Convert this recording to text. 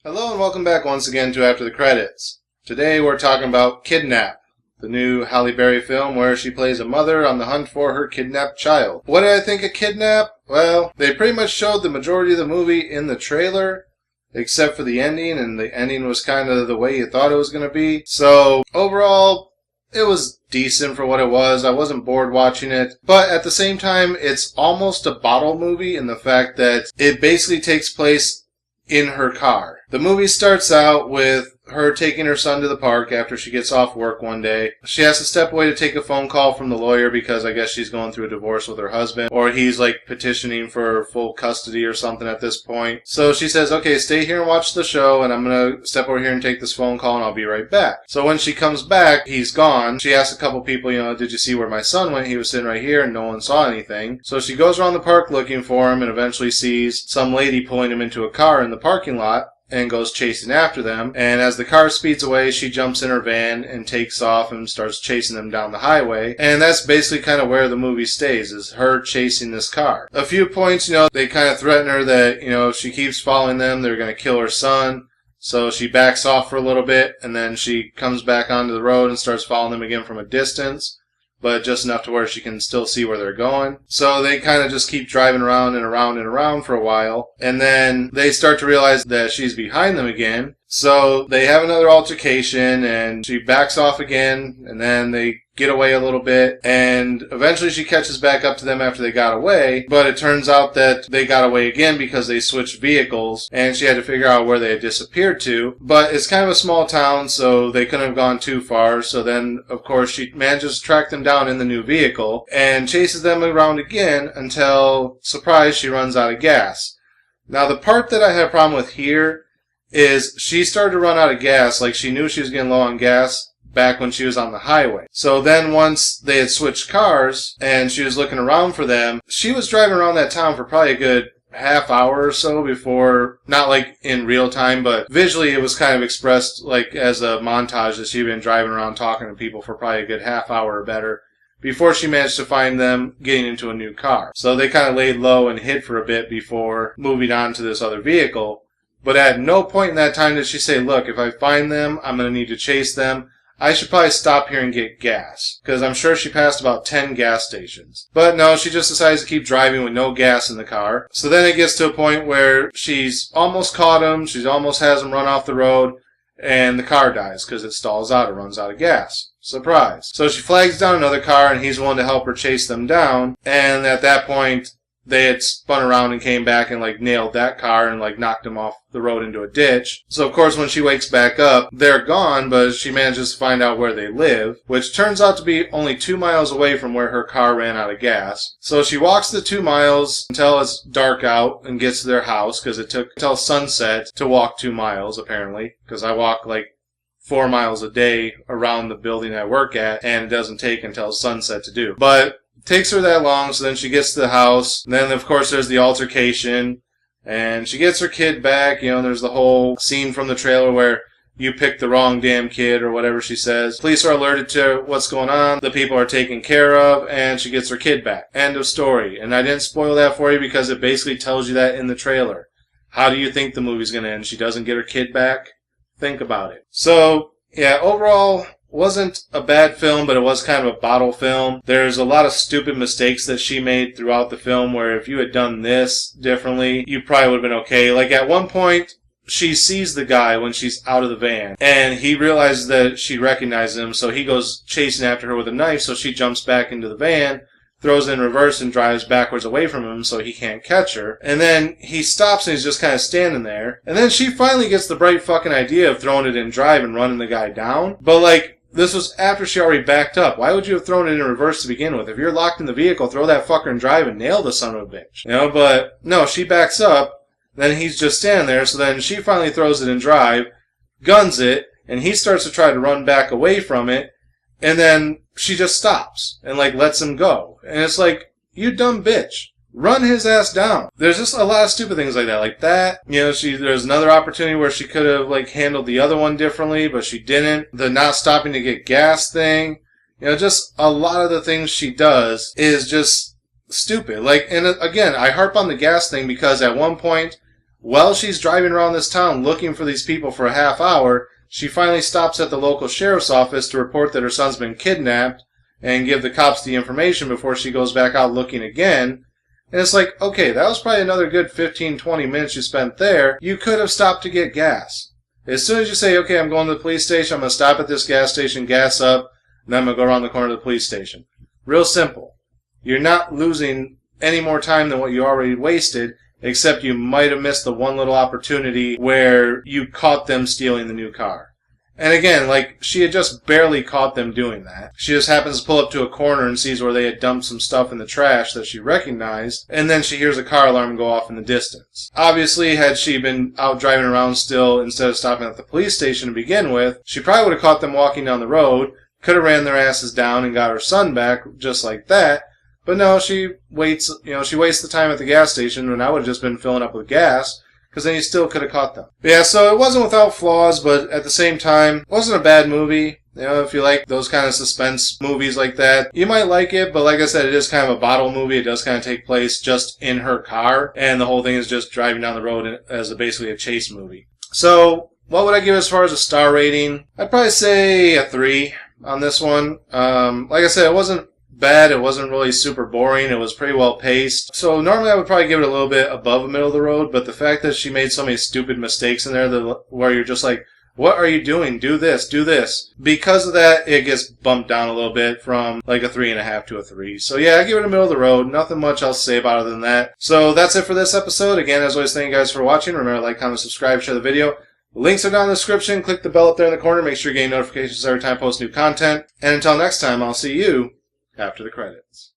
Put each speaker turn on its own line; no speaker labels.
Hello and welcome back once again to After the Credits. Today we're talking about Kidnap, the new Halle Berry film where she plays a mother on the hunt for her kidnapped child. What did I think of Kidnap? Well, they pretty much showed the majority of the movie in the trailer, except for the ending, and the ending was kind of the way you thought it was going to be. So, overall, it was decent for what it was. I wasn't bored watching it. But at the same time, it's almost a bottle movie in the fact that it basically takes place in her car. The movie starts out with her taking her son to the park after she gets off work one day. She has to step away to take a phone call from the lawyer because I guess she's going through a divorce with her husband, or he's like petitioning for full custody or something at this point. So she says, okay, stay here and watch the show, and I'm going to step over here and take this phone call and I'll be right back. So when she comes back, he's gone. She asks a couple people, did you see where my son went? He was sitting right here and no one saw anything. So she goes around the park looking for him and eventually sees some lady pulling him into a car in the parking lot and goes chasing after them. And as the car speeds away, she jumps in her van and takes off and starts chasing them down the highway. And that's basically kind of where the movie stays, is her chasing this car. A few points, they kind of threaten her that, if she keeps following them, they're going to kill her son. So she backs off for a little bit, and then she comes back onto the road and starts following them again from a distance, but just enough to where she can still see where they're going. So they kind of just keep driving around and around and around for a while, and then they start to realize that she's behind them again. So they have another altercation, and she backs off again, and then they get away a little bit, and eventually she catches back up to them after they got away, but it turns out that they got away again because they switched vehicles, and she had to figure out where they had disappeared to. But it's kind of a small town, so they couldn't have gone too far, so then, of course, she manages to track them down in the new vehicle, and chases them around again until, surprise, she runs out of gas. Now, the part that I had a problem with here is she started to run out of gas, like she knew she was getting low on gas back when she was on the highway. So then once they had switched cars and she was looking around for them, she was driving around that town for probably a good half hour or so before, not like in real time, but visually it was kind of expressed like as a montage that she'd been driving around talking to people for probably a good half hour or better before she managed to find them getting into a new car. So they kind of laid low and hid for a bit before moving on to this other vehicle. But at no point in that time did she say, look, if I find them, I'm going to need to chase them. I should probably stop here and get gas, because I'm sure she passed about 10 gas stations. But no, she just decides to keep driving with no gas in the car. So then it gets to a point where she's almost caught him, she almost has him run off the road, and the car dies because it stalls out, it runs out of gas. Surprise. So she flags down another car, and he's willing to help her chase them down, and at that point, they had spun around and came back and nailed that car and knocked him off the road into a ditch. So of course when she wakes back up, they're gone, but she manages to find out where they live, which turns out to be only 2 miles away from where her car ran out of gas. So she walks the 2 miles until it's dark out and gets to their house, because it took till sunset to walk 2 miles apparently, because I walk 4 miles a day around the building I work at, and it doesn't take until sunset to do. But takes her that long, so then she gets to the house. And then, of course, there's the altercation. And she gets her kid back. There's the whole scene from the trailer where you picked the wrong damn kid, or whatever she says. Police are alerted to what's going on. The people are taken care of, and she gets her kid back. End of story. And I didn't spoil that for you because it basically tells you that in the trailer. How do you think the movie's going to end? She doesn't get her kid back? Think about it. So, yeah, overall, wasn't a bad film, but it was kind of a bottle film. There's a lot of stupid mistakes that she made throughout the film where if you had done this differently, you probably would have been okay. At one point, she sees the guy when she's out of the van, and he realizes that she recognizes him, so he goes chasing after her with a knife, so she jumps back into the van, throws it in reverse, and drives backwards away from him so he can't catch her. And then he stops and he's just kind of standing there. And then she finally gets the bright fucking idea of throwing it in drive and running the guy down. But this was after she already backed up. Why would you have thrown it in reverse to begin with? If you're locked in the vehicle, throw that fucker in drive and nail the son of a bitch. But no, she backs up. Then he's just standing there. So then she finally throws it in drive, guns it, and he starts to try to run back away from it. And then she just stops and lets him go. And it's you dumb bitch. Run his ass down. There's just a lot of stupid things like that. There's another opportunity where she could have handled the other one differently, but she didn't. The not stopping to get gas thing. Just a lot of the things she does is just stupid. And again, I harp on the gas thing because at one point, While she's driving around this town looking for these people for a half hour, she finally stops at the local sheriff's office to report that her son's been kidnapped and give the cops the information before she goes back out looking again. And it's like, okay, that was probably another good 15-20 minutes you spent there. You could have stopped to get gas. As soon as you say, okay, I'm going to the police station, I'm going to stop at this gas station, gas up, and then I'm going to go around the corner to the police station. Real simple. You're not losing any more time than what you already wasted, except you might have missed the one little opportunity where you caught them stealing the new car. And again, like, she had just barely caught them doing that. She just happens to pull up to a corner and sees where they had dumped some stuff in the trash that she recognized, and then she hears a car alarm go off in the distance. Obviously, had she been out driving around still instead of stopping at the police station to begin with, she probably would have caught them walking down the road, could have ran their asses down and got her son back just like that. But no, she waits, she wastes the time at the gas station when I would have just been filling up with gas, because then you still could have caught them. Yeah, so it wasn't without flaws, but at the same time, it wasn't a bad movie. If you like those kind of suspense movies like that, you might like it, but like I said, it is kind of a bottle movie. It does kind of take place just in her car, and the whole thing is just driving down the road as basically a chase movie. So, what would I give as far as a star rating? I'd probably say a 3 on this one. Like I said, it wasn't bad. It wasn't really super boring. It was pretty well paced. So normally I would probably give it a little bit above the middle of the road, but the fact that she made so many stupid mistakes in there where you're just like, what are you doing? Do this, do this. Because of that, it gets bumped down a little bit from like a 3.5 to a 3. So yeah, I give it a middle of the road. Nothing much else to say about it other than that. So that's it for this episode. Again, as always, thank you guys for watching. Remember to like, comment, subscribe, share the video. Links are down in the description. Click the bell up there in the corner. Make sure you're getting notifications every time I post new content. And until next time, I'll see you after the credits.